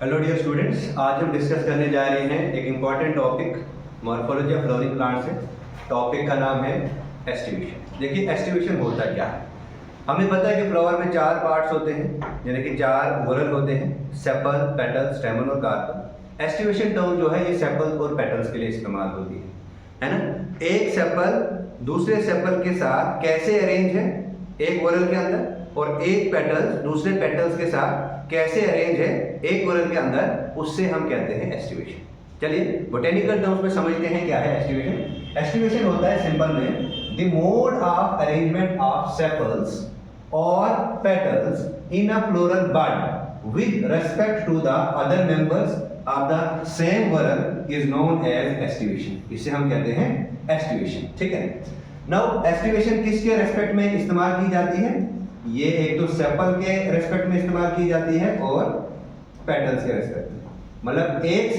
Hello dear students, आज हम discuss करने जा रहे हैं एक important topic morphology of flowering plant से। टॉपिक का नाम है एस्टिवेशन। देखिए एस्टिवेशन होता क्या है। हमें पता है कि फ्लावर में चार पार्ट्स होते हैं, यानी कि चार वोरल होते हैं, सेपल, पेटल, स्टेमन और कार्पल। एस्टिवेशन टर्म जो है ये सेपल और पेटल्स के लिए इस्तेमाल होती है ना। एक सेपल दूसरे सेपल के साथ कैसे अरेंज है एक वोरल के अंदर, और एक पेटल्स दूसरे पेटल्स के साथ कैसे अरेंज है एक वोरल के अंदर, उससे हम कहते हैं एस्टिवेशन। चलिए बोटेनिकल टर्म्स में समझते हैं क्या है एस्टिवेशन। एस्टिवेशन होता है सिंपल में the mode of arrangement of sepals और petals in a floral bud with respect to the other members of the same whorl is known as aestivation. इसे हम कहते हैं एस्टिवेशन। ठीक है। नाउ एस्टिवेशन किसके रेस्पेक्ट में इस्तेमाल की जाती है? ये एक तो सेपल के रेस्पेक्ट में इस्तेमाल की जाती है और पेटल्स के रेस्पेक्ट में। मतलब एक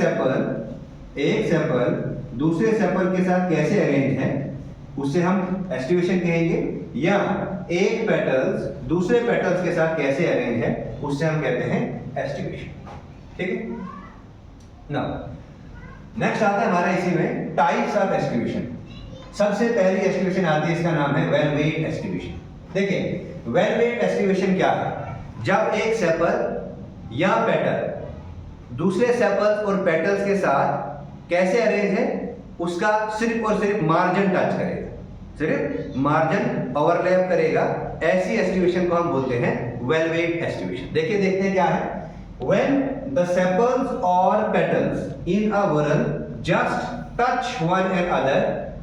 सेपल दूसरे सेपल के साथ कैसे अरेंज है उसे हम एस्टिवेशन कहेंगे, या एक पेटल्स दूसरे पेटल्स के साथ कैसे अरेंज है उससे हम कहते हैं एस्टिवेशन। ठीक है। नाउ नेक्स्ट आता है हमारा इसी में टाइप्स ऑफ एस्टिवेशन। सबसे पहली एस्टिवेशन आती है, इसका नाम है वेल वेट एस्टिवेशन। देखिए वेल वेट एस्टिवेशन क्या है? जब एक सेपल या पेटल दूसरे सेपल्स और पेटल्स के साथ कैसे अरेंज है उसका सिर्फ और सिर्फ मार्जिन टच करेगा, सिर्फ मार्जिन ओवरलैप करेगा, ऐसी एस्टिवेशन को हम बोलते हैं वेल वेट एस्टिवेशन। देखिए देखते हैं क्या है। When the sepals or petals in a whorl just touch one another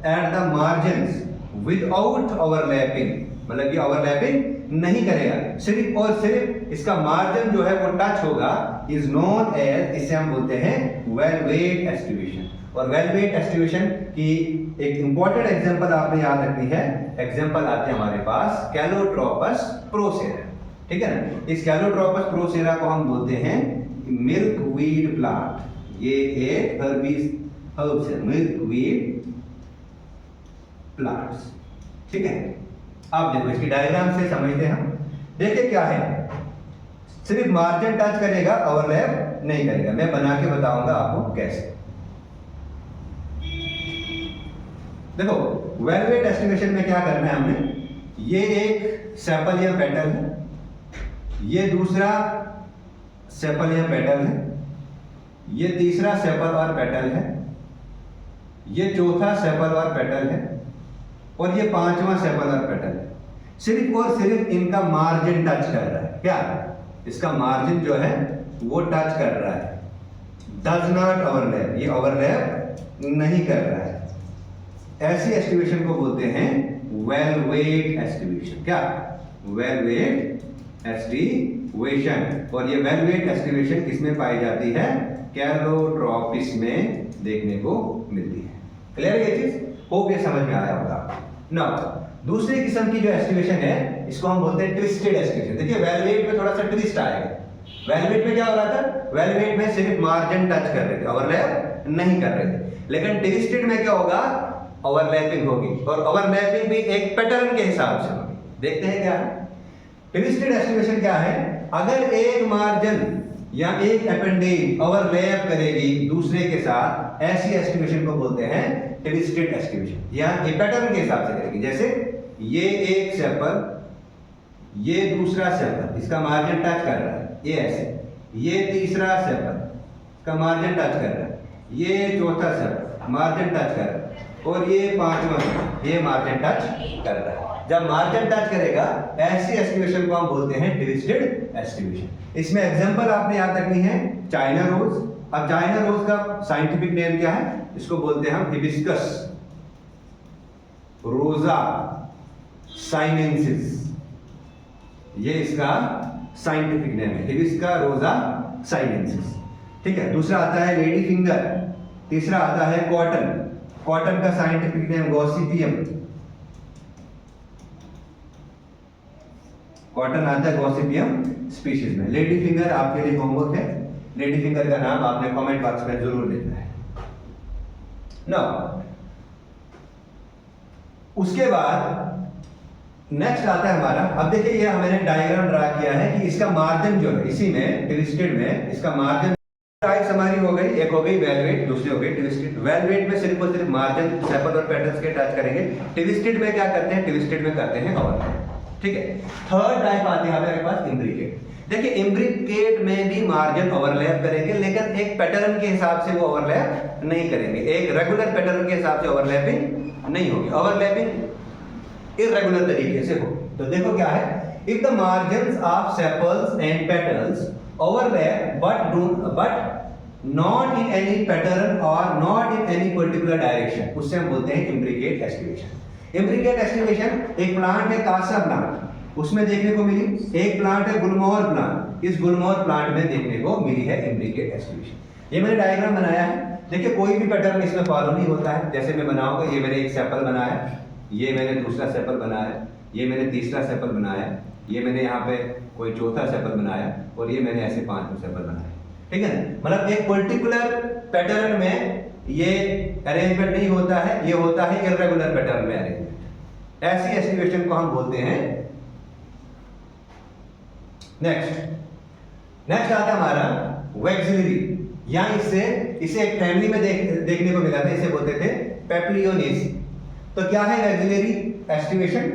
at the margins without overlapping, मतलब कि ओवरलैपिंग नहीं करेगा, सिर्फ और सिर्फ इसका मार्जिन जो है वो टच होगा, इज नोन एज, इसे हम बोलते हैं वेल वेट एस्टिवेशन। और वेल वेट एस्टिवेशन की एक इंपॉर्टेंट एग्जांपल आपने याद रखनी है। एग्जांपल आते हैं हमारे पास कैलोट्रोपस प्रोसेरा। ठीक है ना। इस कैलोट्रोपस प्रोसेरा को हम बोलते हैं मिल्कवीड प्लांट। ये एक हर्ब्स है, मिल्कवीड प्लांट्स। ठीक है। अब देखो इसकी डायग्राम से समझते हैं हम। देखिए क्या है, सिर्फ मार्जिन टच करेगा, ओवरलैप नहीं करेगा। मैं बना के बताऊंगा आपको कैसे। देखो वेलवेट एस्टिवेशन में क्या करना है हमने, ये एक सेपल या पेटल है, ये दूसरा सेपल या पेटल है, ये तीसरा सेपल और पेटल है, ये चौथा सेपल और पेटल है, और ये पांचवा सेपल और पेटल है। सिर्फ और सिर्फ इनका मार्जिन टच कर रहा है। क्या? इसका मार्जिन जो है वो टच कर रहा है, डज नॉट ओवरलैप, ये ओवरलैप नहीं कर रहा है। ऐसी एस्टिवेशन को बोलते हैं वेल वेट एस्टिवेशन। क्या? Valvate aestivation. और ये वेल वेट एस्टिवेशन किसमें पाई जाती है? कैलोट्रोपिस में देखने को मिलती है। क्लियर है ये चीज? होप ये समझ में आया होगा। नाउ दूसरी किस्म की जो एस्टिवेशन है इसको हम बोलते हैं ट्विस्टेड एस्टिवेशन। देखिए वेलवेट में थोड़ा सा ट्विस्ट आएगा। वेलवेट में क्या हो रहा था? वेलवेट में सिर्फ मार्जिन टच कर रहे थे, ओवरलैप नहीं कर रहे थे। लेकिन ट्विस्टेड में क्या होगा? ओवरलैपिंग होगी, और ओवरलैपिंग भी एक पैटर्न के हिसाब से होगी। देखते हैं क्या है ट्विस्टेड एस्टिवेशन क्या है। अगर एक मार्जिन या एक अपेंडेज ओवरलैप करेगी दूसरे के साथ, ऐसी एस्टिवेशन को बोलते हैं ट्विस्टेड एस्टिवेशन। या ये पैटर्न के हिसाब से करेगी। जैसे ये एक सेपल, ये दूसरा सेपल, इसका मार्जिन टच कर रहा है, ये ऐसे, ये तीसरा सेपल, इसका मार्जिन टच कर रहा है, ये चौथा सेपल मार्जिन टच कर रहा है, और ये पांचवा सेपल ये मार्जिन टच कर रहा है। जब मार्जिन टच करेगा ऐसी एस्टिवेशन को हम बोलते हैं ट्विस्टेड एस्टिवेशन। इसमें एग्जांपल आपने याद रखनी है चाइना रोज। अब चाइना रोज का साइंटिफिक नेम क्या है? इसको बोलते हैं हम हिबिस्कस रोजा साइनेंसिस। ये इसका साइंटिफिक नेम है, हिबिस्का रोजा साइनेंसिस। ठीक है। दूसरा आता है लेडी फिंगर, तीसरा आता है कॉटन। कॉटन का साइंटिफिक नेम गॉसिपियम। कॉटन आता है गॉसिपियम स्पीशीज में। लेडी फिंगर आपके लिए होमवर्क है। लेडी फिंगर का नाम आपने कमेंट बॉक्स में जरूर लिखना है। नाउ उसके बाद नेक्स्ट आता है हमारा। अब देखिए ये मैंने डायग्राम ड्रा किया है कि इसका मार्जिन जो है, इसी में ट्विस्टेड में इसका मार्जिन टाइप्स हमारी हो गई, एक हो गई वेलवेट, दूसरी हो गई ट्विस्टेड। वेलवेट में सिर्फ और सिर्फ मार्जिन, सेपल और पेटल्स के टच करेंगे। ट्विस्टेड में क्या करते हैं? ट्विस्टेड में करते हैं ओवरलैप। ठीक है। थर्ड टाइप आती है हमारे पास इम्ब्रिकेट। देखिए इम्ब्रिकेट में भी मार्जिन ओवरलैप करेंगे, लेकिन एक पैटर्न के हिसाब से वो ओवरलैप नहीं करेंगे, एक रेगुलर पैटर्न के हिसाब से ओवरलैपिंग नहीं होगी, ओवरलैपिंग इर्रेगुलर तरीके से हो। तो देखो क्या है, if the margins of sepals and petals overlap but not in any pattern or not in any particular direction, उससे हम बोलते हैं इम्ब्रिकेट एस्टिवेशन। इम्ब्रिकेट एस्टिवेशन एक प्लांट है कासा प्लांट, उसमें देखने को मिली। एक प्लांट है गुलमोहर प्लांट, इस गुलमोहर प्लांट में देखने को मिली है इम्ब्रिकेट एस्टिवेशन। ये मैंने डायग्राम बनाया है। देखिए कोई भी पैटर्न इसमें फॉलो नहीं होता है। जैसे मैं बनाऊंगा, ये मैंने एक सेपल बनाया, ये मैंने दूसरा सेपल बनाया, ये मैंने तीसरा सेपल बनाया, ये मैंने यहाँ पे कोई चौथा सेपल बनाया, और ये मैंने ऐसे 5 सेपल बनाए। ठीक है, मतलब एक पर्टिकुलर पैटर्न में ये अरेंजमेंट नहीं होता है, ये होता है इर्रेगुलर पैटर्न में अरेंजमेंट। ऐसी एस्टिवेशन को हम बोलते हैं। नेक्स्ट आता है हमारा वैक्सिलरी, या इसे एक फैमिली में देखने को मिला था, इसे बोलते थे पेप्लियोनेसी। तो क्या है वैक्सिलरी एस्टिवेशन?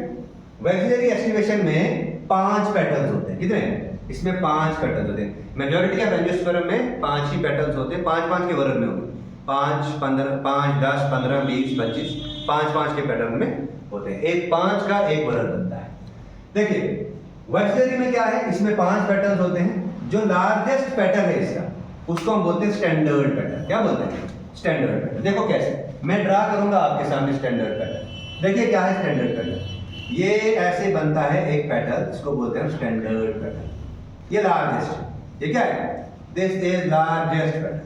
वैक्सिलरी एस्टिवेशन में 5 पैटर्न्स होते हैं। कितने? इसमें 5 पैटर्न्स होते हैं। मेजॉरिटी ऑफ एंजियोस्पर्म में 5 ही पैटर्न्स होते हैं, 5-5 के वर्ग में होंगे, 5, 15, 5, 10, 15, 20, 25, 5-5 के पैटर्न में होते हैं। एक 5 का एक वर्ग बनता है। देखिए वैक्सिलरी में क्या है, इसमें 5 पैटर्न्स होते हैं। जो लार्जेस्ट पैटर्न है इसका, उसको हम बोलते हैं स्टैंडर्ड पैटर्न। क्या बोलते हैं? Standard pattern. देखो कैसे, मैं ड्रा करूंगा आपके सामने स्टैंडर्ड पैटर्न। देखिए क्या है स्टैंडर्ड पैटर्न, ये ऐसे बनता है एक पैटर्न, इसको बोलते हैं स्टैंडर्ड पैटर्न। ये लार्जेस्ट, ये क्या है? This is largest pattern.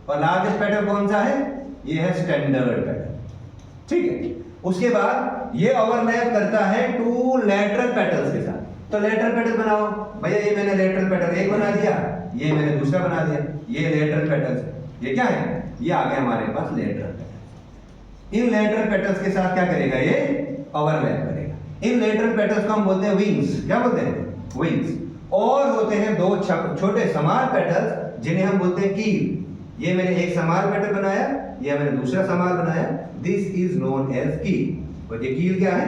और लार्जेस्ट पैटर्न कौन सा है? ये है स्टैंडर्ड पैटर्न। ठीक है। उसके बाद ये ओवरलैप करता है 2 लैटरल पैटर्न्स के साथ। तो लैटरल पैटर्न बनाओ भैया, ये मैंने लैटरल पैटर्न एक बना दिया, ये मैंने दूसरा बना दिया, ये लैटरल पैटर्न। ये क्या है? ये आ गया हमारे पास लैटरल पैटर्न। इन लैटरल पैटर्न्स के साथ क्या करेगा? ये ओवरलैप करेगा। इन लैटरल पैटर्न्स को हम बोलते हैं विंग्स। क्या बोलते हैं? विंग्स। और होते हैं 2 छोटे समान पैटर्न्स जिन्हें हम बोलते हैं कील। ये मैंने एक समान पैटर्न बनाया, ये मैंने दूसरा समान बनाया, दिस इज नोन एज कील। और ये कील क्या है?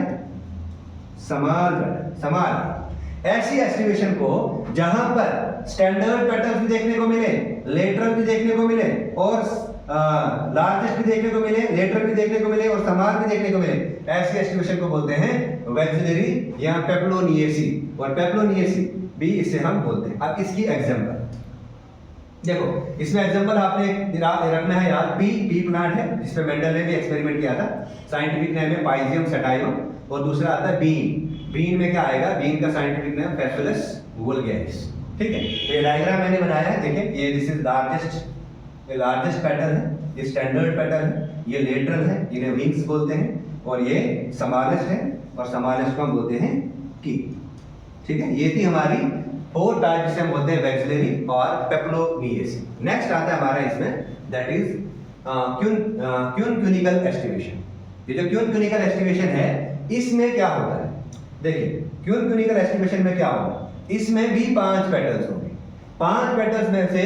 समान पैटर्न, समान। ऐसी एस्टिवेशन को जहां पर स्टैंडर्ड पैटर्न्स भी देखने को मिले, लेटरल भी देखने को मिले, और लार्जेस्ट भी देखने को मिले, लेटरल भी देखने को मिले, और समान भी देखने को मिले, ऐसी एस्टिवेशन को बोलते हैं वैक्सिलरी या पेप्लोनिएसी। और पेप्लोनिएसी भी इसे हम बोलते हैं। अब इसकी एग्जांपल देखो, इसमें एग्जांपल आपने रखना है याद। पी प्लांट है, जिसपे मेंडल ने भी एक्सपेरिमेंट किया था। साइंटिफिक नेम है पाइजियम सटाइवम। और दूसरा आता है बीन। बीन में क्या आएगा? बीन का साइंटिफिक नेम फेफुलस वुल्गैरिस। ठीक है। ये डायग्राम मैंने बनाया है, देखिए ये दिस इज लार्जेस्ट, ये लार्जेस्ट पैटर्न है, ये स्टैंडर्ड पैटर्न है, ये लेटरल है, इन्हें विंग्स बोलते हैं, और ये समालेस्ट है, और समालेस्ट को हम बोलते हैं की। ठीक है। ये थी हमारी 4 टाइप, जिसे हम बोलते हैं वैक्सिलरी और पेप्लोनिएसी। नेक्स्ट आता है हमारा इसमें, दैट इज क्यूनिकल एस्टिवेशन। ये जो क्यूनिकल एस्टिवेशन है, इसमें क्या होता है? देखिए क्यूनिकल एस्टिवेशन में क्या होगा, इसमें भी 5 पैटर्न्स होंगे। 5 पैटर्न्स में से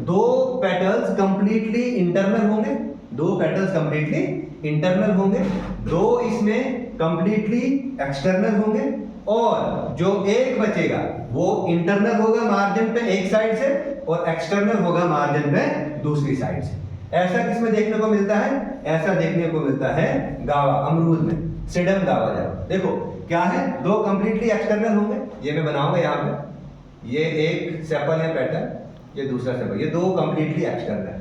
2 पैटर्न्स कंप्लीटली इंटरनल होंगे, 2 पैटर्न्स कंप्लीटली इंटरनल होंगे, 2 इसमें कंप्लीटली एक्सटर्नल होंगे, और जो एक बचेगा वो इंटरनल होगा मार्जिन पे एक साइड से, और एक्सटर्नल होगा मार्जिन पे दूसरी साइड से। ऐसा किसमें देखने को मिलता है? ऐसा देखने को मिलता है गावा, अमरूद में, सिडम गावा जावा। देखो क्या है, 2 कंप्लीटली एक्सटर्नल होंगे, ये मैं बनाऊंगा यहाँ पे, ये एक सेपल है पैटर्न, ये दूसरा सेपल, ये 2 कंप्लीटली एक्सटर्नल है,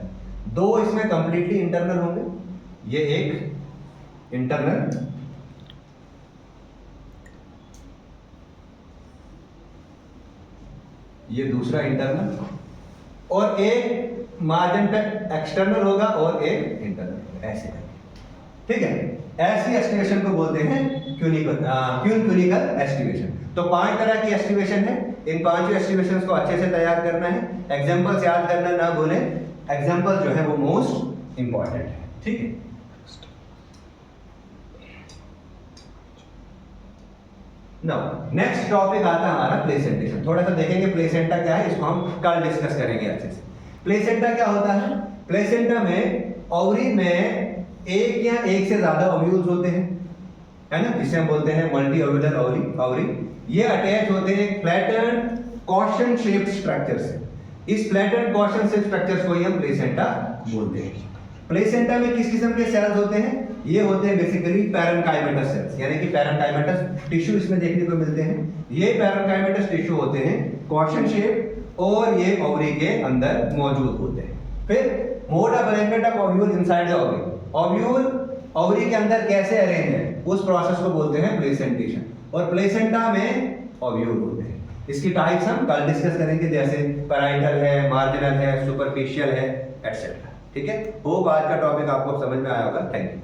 2 इसमें कंप्लीटली इंटरनल होंगे, ये एक इंटरनल, ये दूसरा इंटरनल, और एक मार्जिन पे एक्सटर्नल होगा और एक इंटरनल, ऐसे। ठीक है। ऐसी एस्टिवेशन को बोलते हैं क्यूनिकल एस्टिवेशन। तो 5 तरह की एस्टिवेशन है। इन 5 एस्टिवेशंस को अच्छे से तैयार करना है, एग्जांपल्स याद करना ना भूलें, एग्जांपल जो है वो मोस्ट इंपॉर्टेंट है। ठीक है। नाउ नेक्स्ट टॉपिक आता है हमारा प्लेसेंटेशन। थोड़ा सा देखेंगे प्लेसेंटा क्या है, इसको हम कल डिस्कस करेंगे अच्छे से। प्लेसेंटा क्या होता है? प्लेसेंटा में ओवरी में एक या एक से ज्यादा ओव्यूल्स होते हैं, है ना, जिसे हम बोलते हैं मल्टी ओव्यूलर ओवरी। ये अटैच होते हैं फ्लैटेंड कॉशन शेप्ड स्ट्रक्चर से। इस फ्लैटेंड कॉशन शेप्ड स्ट्रक्चर्स को ही हम प्लेसेंटा बोलते हैं। प्लेसेंटा में किस किस्म के सेल्स होते हैं? ये होते हैं बेसिकली पैरेन्काइमेटस सेल्स, यानी कि पैरेन्काइमेटस टिश्यू इसमें देखने को मिलते हैं। ये पैरेन्काइमेटस टिश्यू होते हैं कॉशन शेप और ये ओवरी के अंदर मौजूद होते हैं। फिर mode of arrangement of ovule inside the ovary. Ovule ovary के अंदर कैसे अरेंज है उस प्रोसेस को बोलते हैं प्लेसेंटेशन, और प्लेसेंटा में ओव्यूल होते हैं। इसकी टाइप्स हम कल डिस्कस करेंगे, जैसे पैराइटल है, मार्जिनल है, सुपरफिशियल है, एटसेट्रा। ठीक है, होप आज का टॉपिक आपको समझ में आया होगा। Thank you.